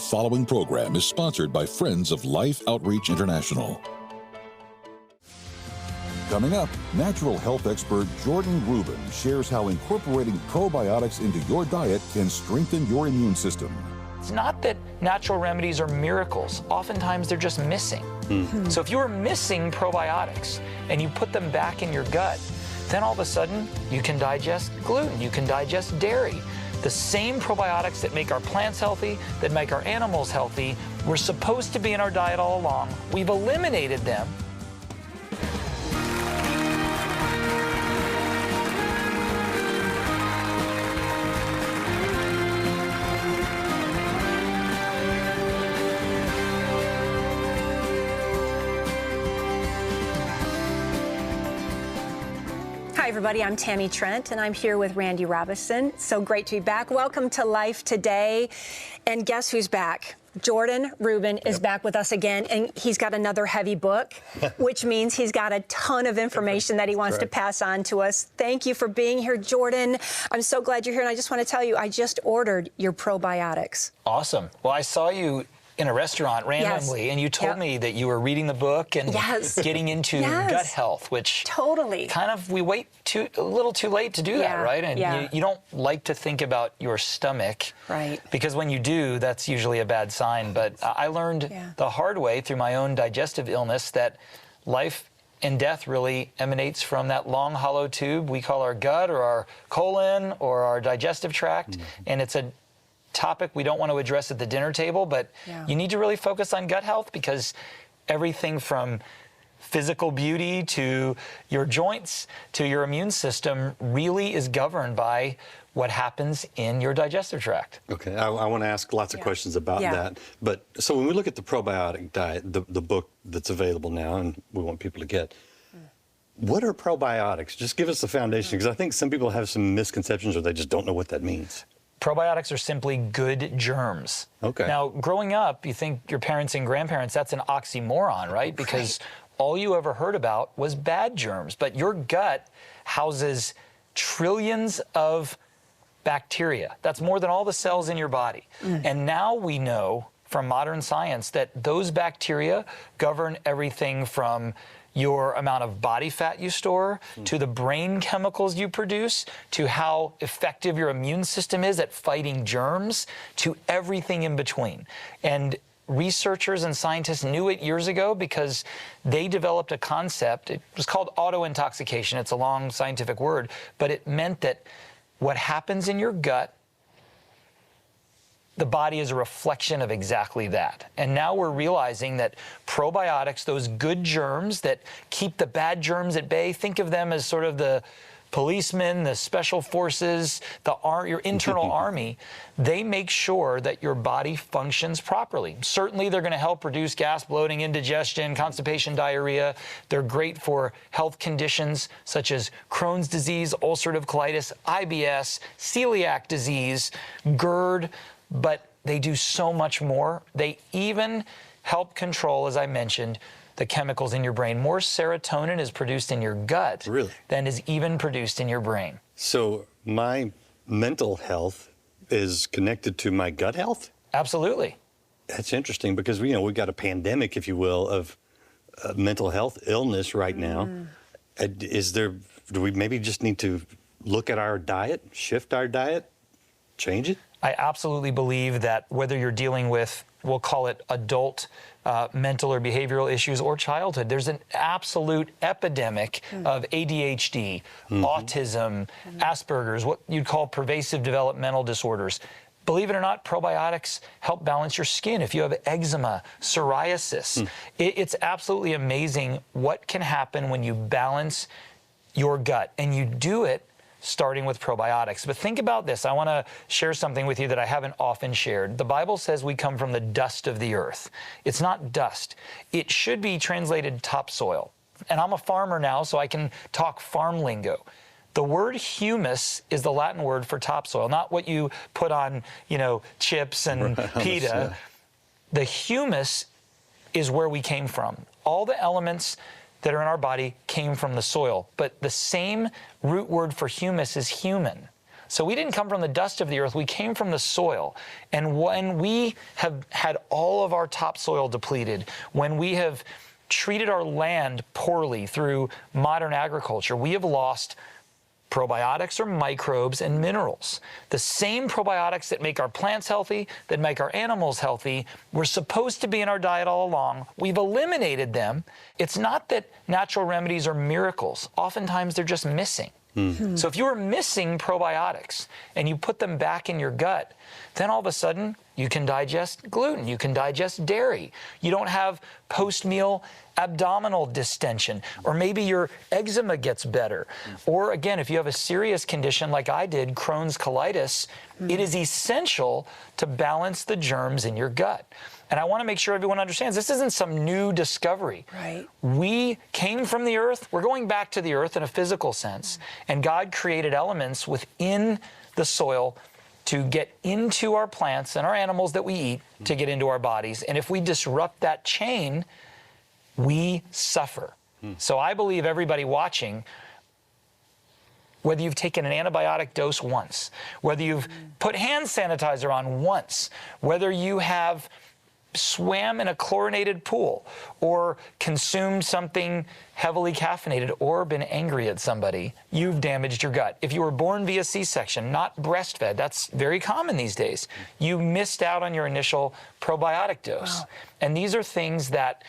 following program is sponsored by Friends of Life Outreach International. Coming up, natural health expert Jordan Rubin shares how incorporating probiotics into your diet can strengthen your immune system. It's not that natural remedies are miracles. Oftentimes they're just missing. So if you are missing probiotics and you put them back in your gut, then all of a sudden you can digest gluten, you can digest dairy. The same probiotics that make our plants healthy, that make our animals healthy, were supposed to be in our diet all along. We've eliminated them. Hi everybody, I'm Tammy Trent and I'm here with Randy Robison. So great to be back. Welcome to Life Today. And guess who's back? Jordan Rubin is back with us again, and he's got another heavy book, which means he's got a ton of information that he wants to pass on to us. Thank you for being here, Jordan. I'm so glad you're here, and I just want to tell you, I just ordered your probiotics. Awesome. Well, I saw you in a restaurant randomly, and you told me that you were reading the book and getting into gut health, which kind of we wait a little too late to do that, right? And you don't like to think about your stomach, because when you do, that's usually a bad sign. But I learned the hard way through my own digestive illness that life and death really emanates from that long hollow tube we call our gut or our colon or our digestive tract, and it's a topic we don't want to address at the dinner table, but you need to really focus on gut health, because everything from physical beauty to your joints to your immune system really is governed by what happens in your digestive tract. Okay, I want to ask lots of questions about that. But so when we look at the probiotic diet, the book that's available now and we want people to get, what are probiotics? Just give us the foundation, because I think some people have some misconceptions or they just don't know what that means. Probiotics are simply good germs. Okay. Now, growing up, you think your parents and grandparents, that's an oxymoron, right? Because all you ever heard about was bad germs. But your gut houses trillions of bacteria. That's more than all the cells in your body. And now we know from modern science that those bacteria govern everything from your amount of body fat you store, to the brain chemicals you produce, to how effective your immune system is at fighting germs, to everything in between. And researchers and scientists knew it years ago because they developed a concept. It was called autointoxication. It's a long scientific word, but it meant that what happens in your gut, the body is a reflection of exactly that. And now we're realizing that probiotics, those good germs that keep the bad germs at bay, think of them as sort of the policemen, the special forces, your internal army. They make sure that your body functions properly. Certainly they're going to help reduce gas, bloating, indigestion, constipation, diarrhea. They're great for health conditions such as Crohn's disease, ulcerative colitis, IBS, celiac disease, GERD, but they do so much more. They even help control, as I mentioned, the chemicals in your brain. More serotonin is produced in your gut than is even produced in your brain. So my mental health is connected to my gut health? Absolutely. That's interesting, because we've got a pandemic, if you will, of mental health illness right now. Do we maybe just need to look at our diet, shift our diet, change it? I absolutely believe that whether you're dealing with, we'll call it adult mental or behavioral issues, or childhood, there's an absolute epidemic of ADHD, autism, Asperger's, what you'd call pervasive developmental disorders. Believe it or not, probiotics help balance your skin. If you have eczema, psoriasis, it's absolutely amazing what can happen when you balance your gut, and you do it starting with probiotics. But think about this. I want to share something with you that I haven't often shared. The Bible says we come from the dust of the earth. It's not dust. It should be translated topsoil. And I'm a farmer now, so I can talk farm lingo. The word humus is the Latin word for topsoil, not what you put on, chips and pita. The humus is where we came from. All the elements that are in our body came from the soil, but the same root word for humus is human. So we didn't come from the dust of the earth, we came from the soil. And when we have had all of our topsoil depleted, when we have treated our land poorly through modern agriculture, we have lost probiotics or microbes and minerals. The same probiotics that make our plants healthy, that make our animals healthy, were supposed to be in our diet all along. We've eliminated them. It's not that natural remedies are miracles. Oftentimes they're just missing. So if you are missing probiotics and you put them back in your gut, then all of a sudden you can digest gluten, you can digest dairy. You don't have post-meal abdominal distension, or maybe your eczema gets better. Or again, if you have a serious condition like I did, Crohn's colitis, it is essential to balance the germs in your gut. And I want to make sure everyone understands this isn't some new discovery. Right. We came from the earth. We're going back to the earth in a physical sense. And God created elements within the soil to get into our plants and our animals that we eat to get into our bodies. And if we disrupt that chain, we suffer. So I believe everybody watching, whether you've taken an antibiotic dose once, whether you've put hand sanitizer on once, whether you have swam in a chlorinated pool or consumed something heavily caffeinated or been angry at somebody, you've damaged your gut. If you were born via C-section, not breastfed, that's very common these days, you missed out on your initial probiotic dose. Wow. And these are things that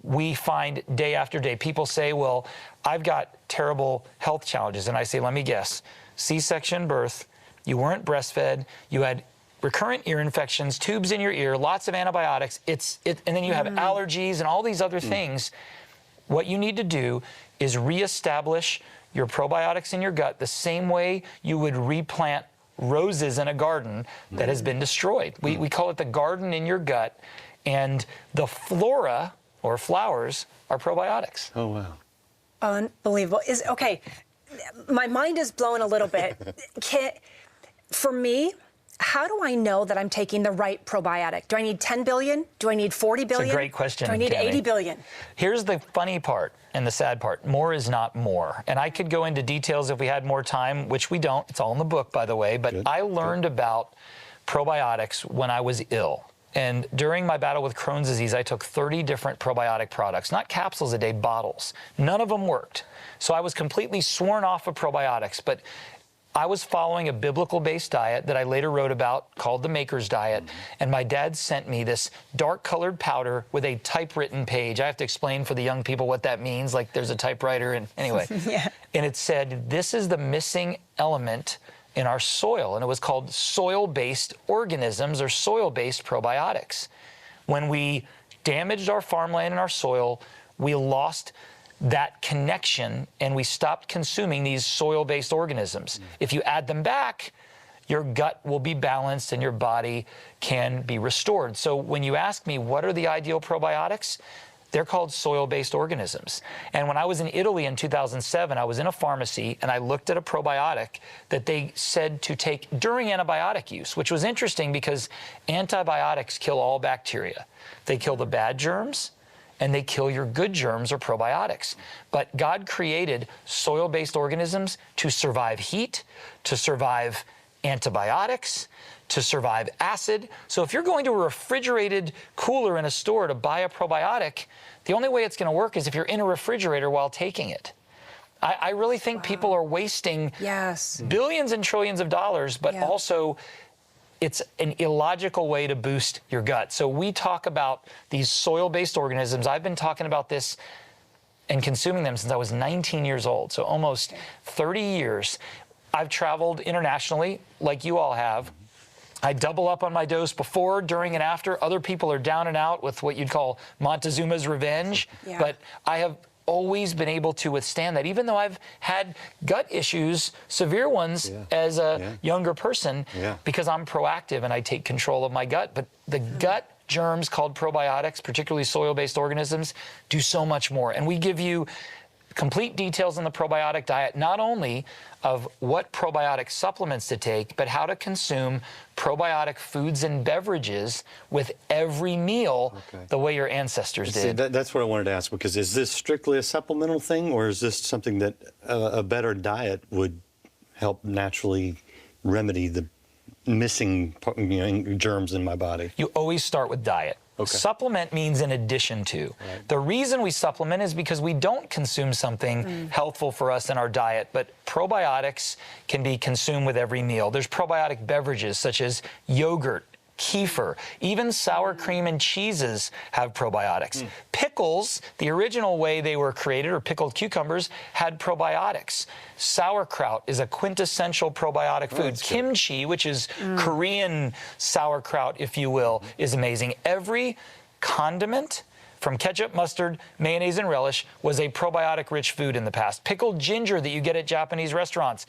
we find day after day. People say, well, I've got terrible health challenges. And I say, let me guess, C-section birth, you weren't breastfed, you had recurrent ear infections, tubes in your ear, lots of antibiotics, and then you have allergies and all these other things. What you need to do is reestablish your probiotics in your gut the same way you would replant roses in a garden that has been destroyed. We call it the garden in your gut, and the flora or flowers are probiotics. Oh, wow. Unbelievable. Okay, my mind is blown a little bit. For me, how do I know that I'm taking the right probiotic? Do I need 10 billion? Do I need 40 billion? It's a great question, Do I need Tammy. 80 billion? Here's the funny part and the sad part. More is not more. And I could go into details if we had more time, which we don't. It's all in the book, by the way. But I learned about probiotics when I was ill. And during my battle with Crohn's disease, I took 30 different probiotic products, not capsules a day, bottles. None of them worked. So I was completely sworn off of probiotics. But I was following a biblical-based diet that I later wrote about called the Maker's Diet, and my dad sent me this dark-colored powder with a typewritten page. I have to explain for the young people what that means, like there's a typewriter, and anyway. Yeah. And it said, this is the missing element in our soil, and it was called soil-based organisms or soil-based probiotics. When we damaged our farmland and our soil, we lost that connection and we stopped consuming these soil-based organisms. If you add them back, your gut will be balanced and your body can be restored. So when you ask me what are the ideal probiotics, they're called soil-based organisms. And when I was in Italy in 2007, I was in a pharmacy and I looked at a probiotic that they said to take during antibiotic use, which was interesting because antibiotics kill all bacteria. They kill the bad germs, and they kill your good germs or probiotics. But God created soil-based organisms to survive heat, to survive antibiotics, to survive acid. So if you're going to a refrigerated cooler in a store to buy a probiotic, the only way it's going to work is if you're in a refrigerator while taking it. I really think people are wasting billions and trillions of dollars, but also it's an illogical way to boost your gut. So we talk about these soil-based organisms. I've been talking about this and consuming them since I was 19 years old, so almost 30 years. I've traveled internationally, like you all have. I double up on my dose before, during, and after. Other people are down and out with what you'd call Montezuma's revenge. But I have always been able to withstand that, even though I've had gut issues, severe ones, as a younger person, because I'm proactive and I take control of my gut. But the gut germs called probiotics, particularly soil-based organisms, do so much more. And we give you complete details on the probiotic diet, not only of what probiotic supplements to take, but how to consume probiotic foods and beverages with every meal the way your ancestors did. See, that's what I wanted to ask, because is this strictly a supplemental thing, or is this something that a better diet would help naturally remedy the missing germs in my body? You always start with diet. Okay. Supplement means in addition to. Right. The reason we supplement is because we don't consume something healthful for us in our diet, but probiotics can be consumed with every meal. There's probiotic beverages such as yogurt, kefir, even sour cream and cheeses have probiotics. Pickles, the original way they were created, or pickled cucumbers, had probiotics. Sauerkraut is a quintessential probiotic food. Kimchi, which is Korean sauerkraut, if you will, is amazing. Every condiment, from ketchup, mustard, mayonnaise, and relish, was a probiotic-rich food in the past. Pickled ginger that you get at Japanese restaurants,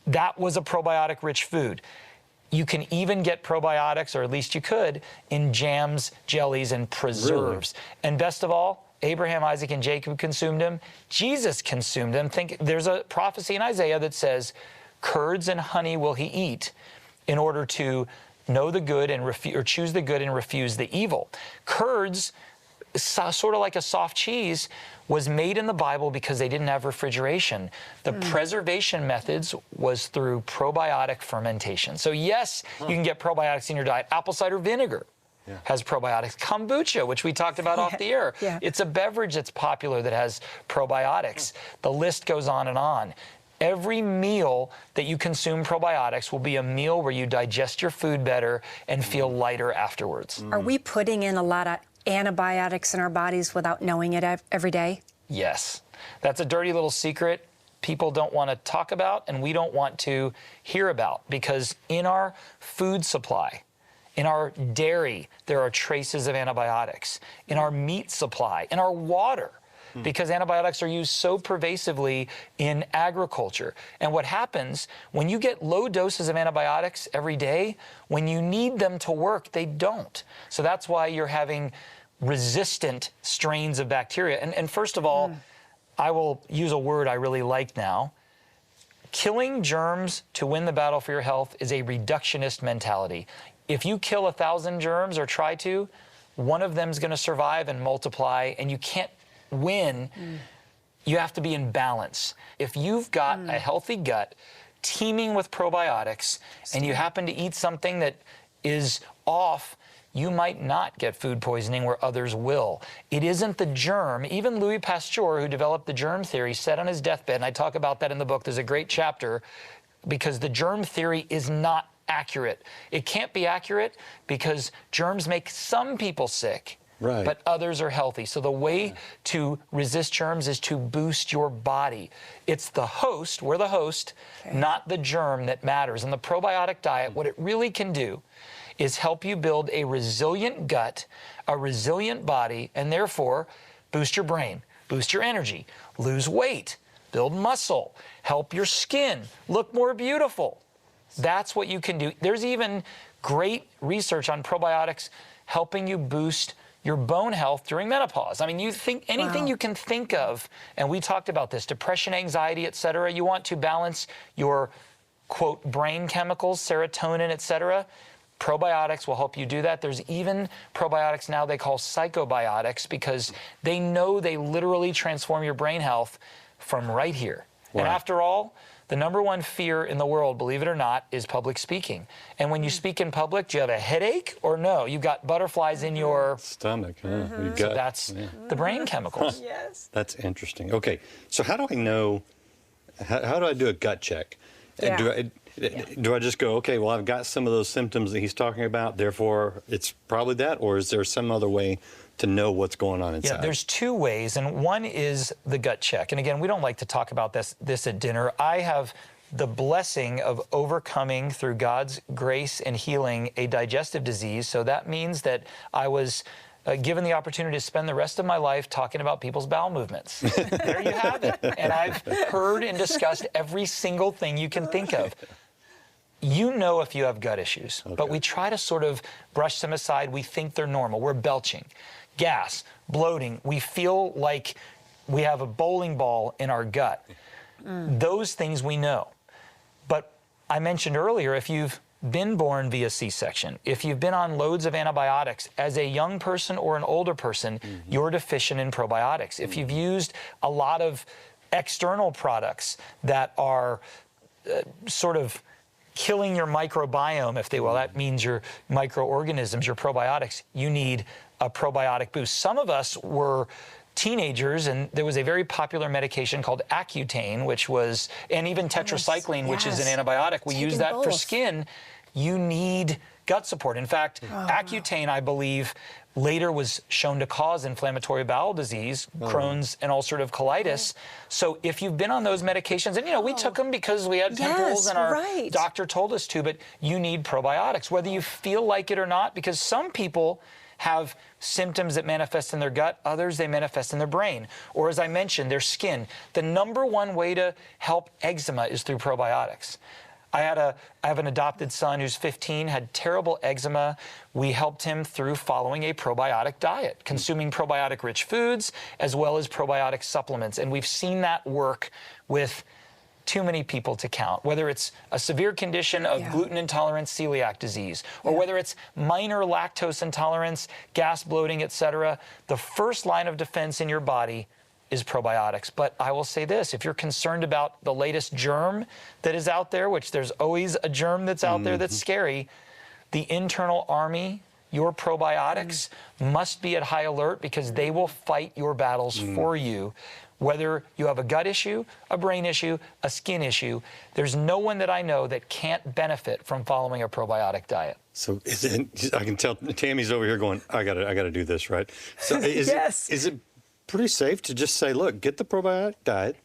that was a probiotic-rich food. You can even get probiotics, or at least you could, in jams, jellies, and preserves. Really? And best of all, Abraham, Isaac, and Jacob consumed them. Jesus consumed them. There's a prophecy in Isaiah that says, curds and honey will he eat in order to know the good and or choose the good and refuse the evil. Curds, sort of like a soft cheese, was made in the Bible because they didn't have refrigeration. The preservation methods was through probiotic fermentation. So yes, you can get probiotics in your diet. Apple cider vinegar has probiotics. Kombucha, which we talked about off the air, it's a beverage that's popular that has probiotics. The list goes on and on. Every meal that you consume probiotics will be a meal where you digest your food better and feel lighter afterwards. Are we putting in a lot of antibiotics in our bodies without knowing it every day? Yes. That's a dirty little secret people don't want to talk about and we don't want to hear about, because in our food supply, in our dairy, there are traces of antibiotics. In our meat supply, in our water, because antibiotics are used so pervasively in agriculture. And what happens when you get low doses of antibiotics every day, when you need them to work, they don't. So that's why you're having resistant strains of bacteria. And first of all, I will use a word I really like now. Killing germs to win the battle for your health is a reductionist mentality. If you kill 1,000 germs or try to, one of them is going to survive and multiply, and you can't win. You have to be in balance. If you've got a healthy gut teeming with probiotics and you happen to eat something that is off, you might not get food poisoning where others will. It isn't the germ. Even Louis Pasteur, who developed the germ theory, said on his deathbed, and I talk about that in the book, there's a great chapter, because the germ theory is not accurate. It can't be accurate because germs make some people sick. Right. But others are healthy. So the way to resist germs is to boost your body. It's the host, we're the host, not the germ that matters. And the probiotic diet, what it really can do is help you build a resilient gut, a resilient body, and therefore boost your brain, boost your energy, lose weight, build muscle, help your skin look more beautiful. That's what you can do. There's even great research on probiotics helping you boost your bone health during menopause. I mean, you think anything you can think of, and we talked about this, depression, anxiety, et cetera, you want to balance your, quote, brain chemicals, serotonin, et cetera. Probiotics will help you do that. There's even probiotics now they call psychobiotics because they know they literally transform your brain health from right here. Wow. And after all, the number one fear in the world, believe it or not, is public speaking. And when you speak in public, do you have a headache or no? You've got butterflies in your stomach. So that's the brain chemicals. Yes. That's interesting. Okay, so how do I know, how do I do a gut check? Do I just go, okay, well, I've got some of those symptoms that he's talking about, therefore it's probably that, or is there some other way to know what's going on inside? Yeah, there's two ways, and one is the gut check. And again, we don't like to talk about this at dinner. I have the blessing of overcoming, through God's grace and healing, a digestive disease. So that means that I was given the opportunity to spend the rest of my life talking about people's bowel movements. There you have it. And I've heard and discussed every single thing you can think of. You know if you have gut issues, but we try to sort of brush them aside. We think they're normal. We're belching, gas, bloating. We feel like we have a bowling ball in our gut. Those things we know. But I mentioned earlier, if you've been born via C-section, if you've been on loads of antibiotics as a young person or an older person, you're deficient in probiotics. If you've used a lot of external products that are sort of killing your microbiome, if they will. That means your microorganisms, your probiotics. You need a probiotic boost. Some of us were teenagers, and there was a very popular medication called Accutane, which was, and even tetracycline, which is an antibiotic. We use that for skin. You need gut support. In fact, Accutane, I believe, later was shown to cause inflammatory bowel disease, Crohn's and ulcerative colitis. So if you've been on those medications, and you know, we took them because we had pimples and our doctor told us to, but you need probiotics, whether you feel like it or not, because some people have symptoms that manifest in their gut, others they manifest in their brain, or as I mentioned, their skin. The #1 way to help eczema is through probiotics. I have an adopted son who's 15, had terrible eczema. We helped him through following a probiotic diet, consuming probiotic-rich foods as well as probiotic supplements. And we've seen that work with too many people to count, whether it's a severe condition of gluten intolerance, celiac disease, or whether it's minor lactose intolerance, gas, bloating, etc. The first line of defense in your body is probiotics. But I will say this, if you're concerned about the latest germ that is out there, which there's always a germ that's out there that's scary, the internal army, your probiotics must be at high alert, because they will fight your battles for you. Whether you have a gut issue, a brain issue, a skin issue, there's no one that I know that can't benefit from following a probiotic diet. So I can tell Tammy's over here going, I gotta do this, right? So is it pretty safe to just say, look, get the probiotic diet,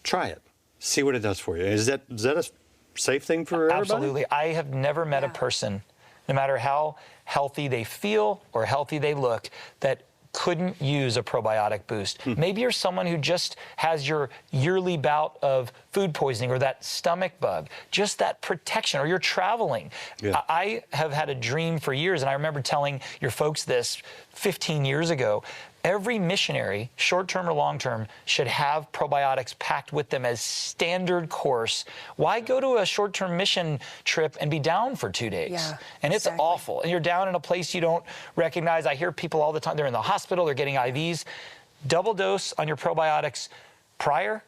try it, see what it does for you? Is that a safe thing for everybody? Absolutely. I have never met a person, no matter how healthy they feel or healthy they look, that couldn't use a probiotic boost. Maybe you're someone who just has your yearly bout of food poisoning or that stomach bug, just that protection, or you're traveling. I have had a dream for years, and I remember telling your folks this 15 years ago. Every missionary, short-term or long-term, should have probiotics packed with them as standard course. Why go to a short-term mission trip and be down for 2 days? And it's awful. And you're down in a place you don't recognize. I hear people all the time, they're in the hospital, they're getting IVs. Double dose on your probiotics prior,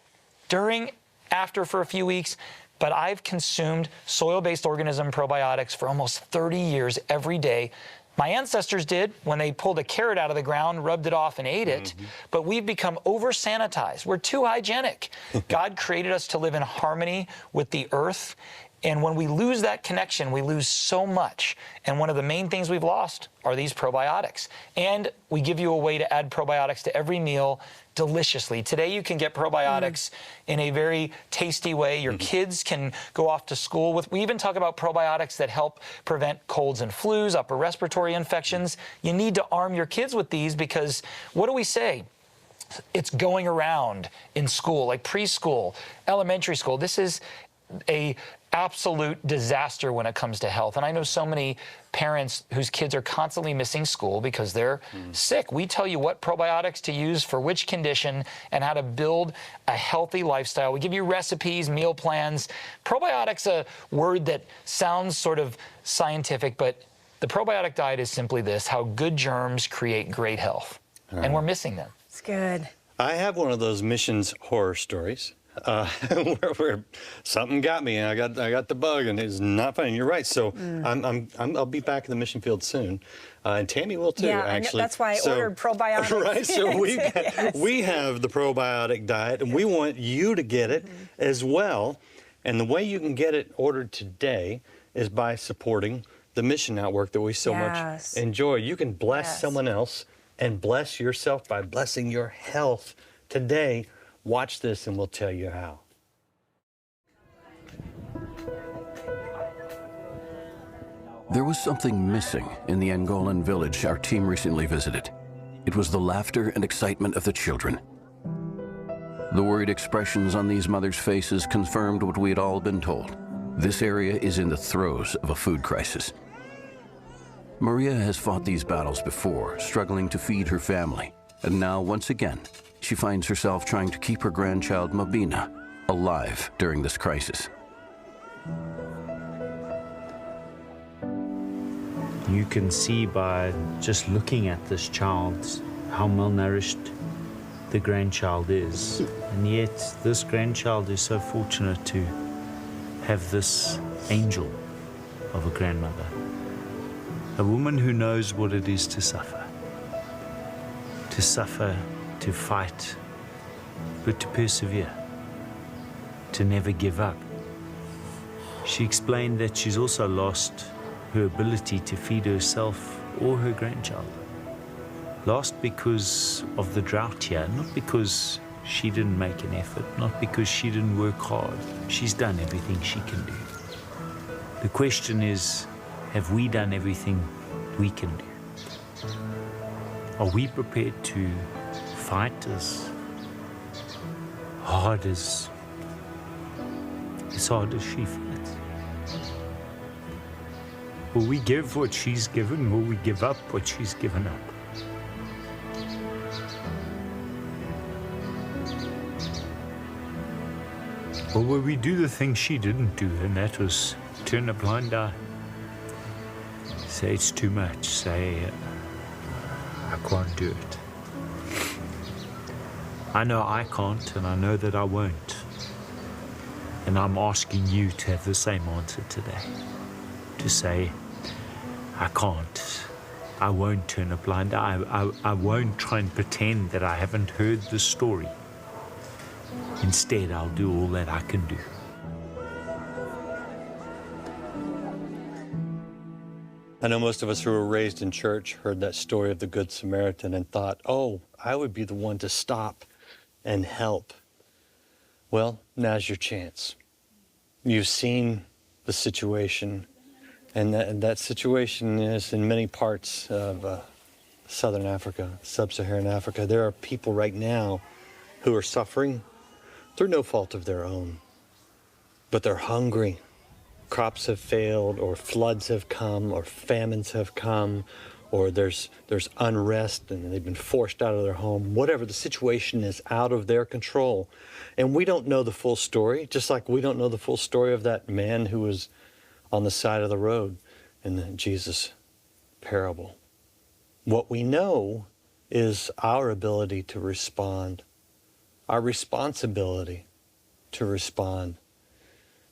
during, after for a few weeks. But I've consumed soil-based organism probiotics for almost 30 years every day. My ancestors did when they pulled a carrot out of the ground, rubbed it off, and ate it. But we've become over-sanitized. We're too hygienic. God created us to live in harmony with the earth. And when we lose that connection, we lose so much. And one of the main things we've lost are these probiotics. And we give you a way to add probiotics to every meal deliciously. Today you can get probiotics in a very tasty way. Your kids can go off to school with. We even talk about probiotics that help prevent colds and flus, upper respiratory infections. You need to arm your kids with these, because what do we say? It's going around in school, like preschool, elementary school. This is a absolute disaster when it comes to health. And I know so many parents whose kids are constantly missing school because they're sick. We tell you what probiotics to use for which condition and how to build a healthy lifestyle. We give you recipes, meal plans. Probiotics, a word that sounds sort of scientific, but the probiotic diet is simply this: how good germs create great health. And we're missing them. It's good. I have one of those missions horror stories. Where something got me, and I got the bug, and it's not funny. You're right. So I'll be back in the mission field soon, and Tammy will too. Actually, that's why I ordered probiotics. Right. So we have the probiotic diet, and we want you to get it as well. And the way you can get it ordered today is by supporting the mission network that we so much enjoy. You can bless someone else and bless yourself by blessing your health today. Watch this and we'll tell you how. There was something missing in the Angolan village our team recently visited. It was the laughter and excitement of the children. The worried expressions on these mothers' faces confirmed what we had all been told. This area is in the throes of a food crisis. Maria has fought these battles before, struggling to feed her family. And now, once again, she finds herself trying to keep her grandchild, Mabina, alive during this crisis. You can see by just looking at this child how malnourished the grandchild is. And yet, this grandchild is so fortunate to have this angel of a grandmother, a woman who knows what it is to suffer, to fight, but to persevere, to never give up. She explained that she's also lost her ability to feed herself or her grandchild. Lost because of the drought here, not because she didn't make an effort, not because she didn't work hard. She's done everything she can do. The question is, have we done everything we can do? Are we prepared to fight as hard as she fights? Will we give what she's given? Will we give up what she's given up? Or will we do the thing she didn't do, and that was turn a blind eye? Say it's too much, say I can't do it. I know I can't, and I know that I won't. And I'm asking you to have the same answer today. To say, I can't. I won't turn a blind eye. I won't try and pretend that I haven't heard the story. Instead, I'll do all that I can do. I know most of us who were raised in church heard that story of the Good Samaritan and thought, oh, I would be the one to stop and help. Well, now's your chance. You've seen the situation, and that situation is in many parts of Southern Africa, Sub-Saharan Africa. There are people right now who are suffering through no fault of their own, but they're hungry. Crops have failed, or floods have come, or famines have come, or there's unrest and they've been forced out of their home. Whatever, the situation is out of their control. And we don't know the full story, just like we don't know the full story of that man who was on the side of the road in the Jesus parable. What we know is our ability to respond, our responsibility to respond.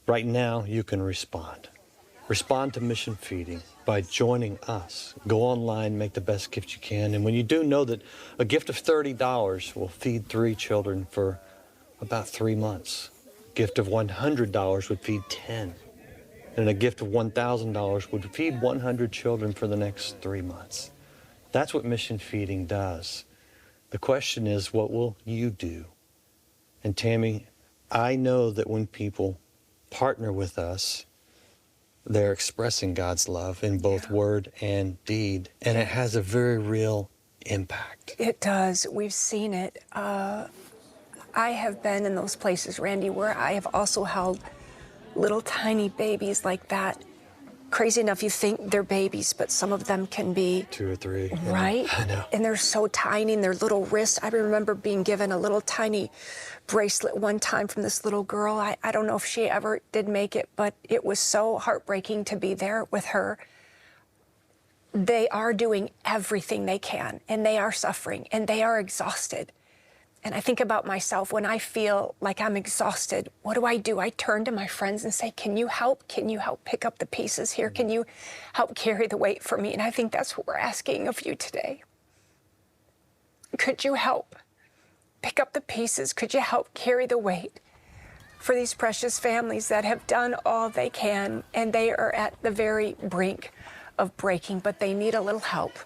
Right now, you can respond. Respond to mission feeding by joining us. Go online, make the best gift you can. And when you do, know that a gift of $30 will feed 3 children for about 3 months. A gift of $100 would feed 10. And a gift of $1,000 would feed 100 children for the next 3 months. That's what mission feeding does. The question is, what will you do? And Tammy, I know that when people partner with us, they're expressing God's love in both word and deed, and it has a very real impact. It does. We've seen it. I have been in those places, Randy, where I have also held little tiny babies like that. Crazy enough, you think they're babies, but some of them can be 2 or 3. Right? Yeah, I know. And they're so tiny, and their little wrists. I remember being given a little tiny bracelet one time from this little girl. I don't know if she ever did make it, but it was so heartbreaking to be there with her. They are doing everything they can, and they are suffering, and they are exhausted. And I think about myself when I feel like I'm exhausted. What do? I turn to my friends and say, can you help? Can you help pick up the pieces here? Can you help carry the weight for me? And I think that's what we're asking of you today. Could you help pick up the pieces? Could you help carry the weight for these precious families that have done all they can, and they are at the very brink of breaking, but they need a little help?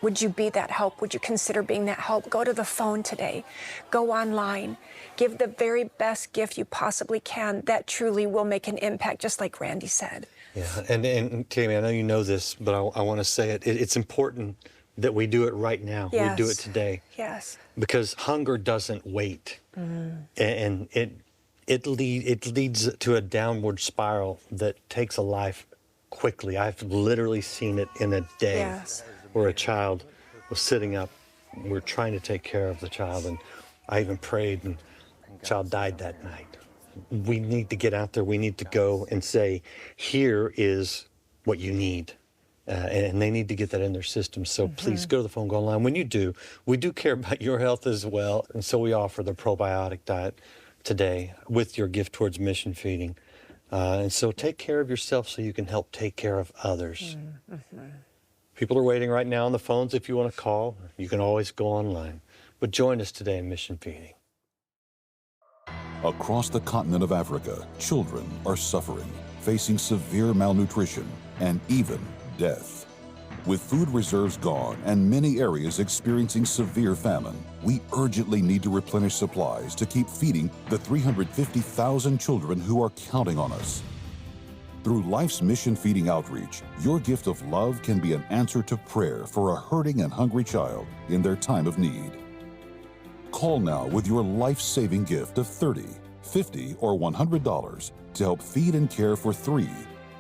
Would you be that help? Would you consider being that help? Go to the phone today. Go online. Give the very best gift you possibly can that truly will make an impact, just like Randy said. Yeah, and Tammy, I know you know this, but I want to say it. It's important that we do it right now. Yes. We do it today. Yes. Because hunger doesn't wait. And it leads to a downward spiral that takes a life quickly. I've literally seen it in a day. Yes. Where a child was sitting up, we're trying to take care of the child, and I even prayed, and the child died that night. We need to get out there. We need to go and say, here is what you need. And they need to get that in their system. So please go to the phone, go online. When you do, we do care about your health as well. And so we offer the probiotic diet today with your gift towards mission feeding. And so take care of yourself so you can help take care of others. People are waiting right now on the phones if you want to call. You can always go online. But join us today in Mission Feeding. Across the continent of Africa, children are suffering, facing severe malnutrition and even death. With food reserves gone and many areas experiencing severe famine, we urgently need to replenish supplies to keep feeding the 350,000 children who are counting on us. Through Life's Mission Feeding outreach, your gift of love can be an answer to prayer for a hurting and hungry child in their time of need. Call now with your life-saving gift of $30, $50, or $100 to help feed and care for 3,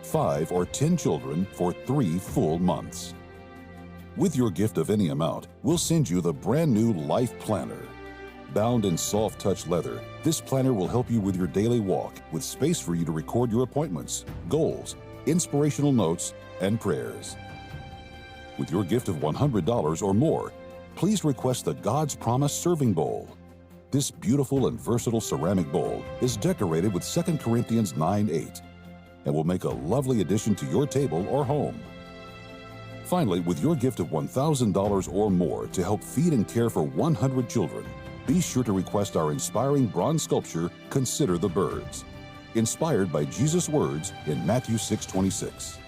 5, or 10 children for 3 full months. With your gift of any amount, we'll send you the brand new Life Planner. Bound in soft touch leather, this planner will help you with your daily walk with space for you to record your appointments, goals, inspirational notes, and prayers. With your gift of $100 or more, please request the God's Promise Serving Bowl. This beautiful and versatile ceramic bowl is decorated with 2 Corinthians 9:8 and will make a lovely addition to your table or home. Finally, with your gift of $1,000 or more to help feed and care for 100 children, be sure to request our inspiring bronze sculpture, Consider the Birds, inspired by Jesus' words in Matthew 6:26.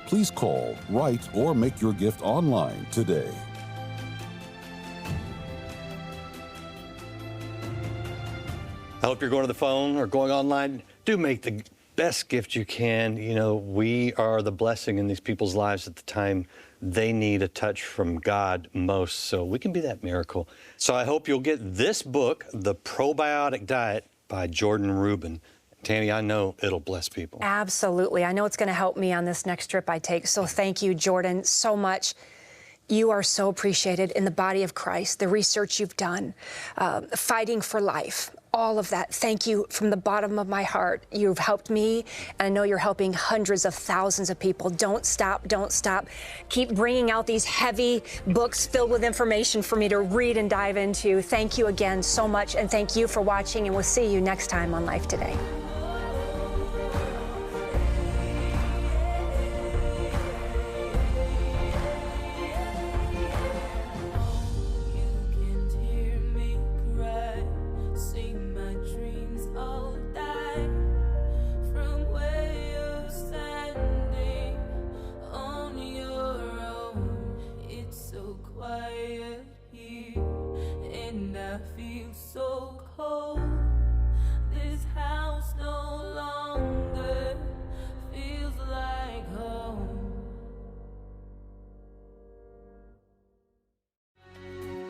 Please call, write, or make your gift online today. I hope you're going to the phone or going online. Do make the best gift you can. You know, we are the blessing in these people's lives at the time they need a touch from God most, so we can be that miracle. So I hope you'll get this book, The Probiotic Diet by Jordan Rubin. Tammy, I know it'll bless people. Absolutely. I know it's going to help me on this next trip I take. So thank you, Jordan, so much. You are so appreciated in the body of Christ, the research you've done, fighting for life, all of that. Thank you from the bottom of my heart. You've helped me, and I know you're helping hundreds of thousands of people. Don't stop, don't stop. Keep bringing out these heavy books filled with information for me to read and dive into. Thank you again so much, and thank you for watching, and we'll see you next time on Life Today.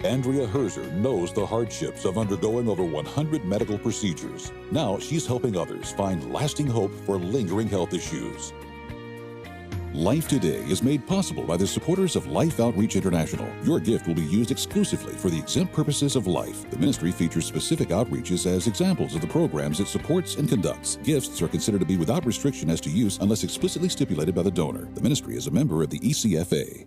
Andrea Herzer knows the hardships of undergoing over 100 medical procedures. Now she's helping others find lasting hope for lingering health issues. Life Today is made possible by the supporters of Life Outreach International. Your gift will be used exclusively for the exempt purposes of life. The ministry features specific outreaches as examples of the programs it supports and conducts. Gifts are considered to be without restriction as to use unless explicitly stipulated by the donor. The ministry is a member of the ECFA.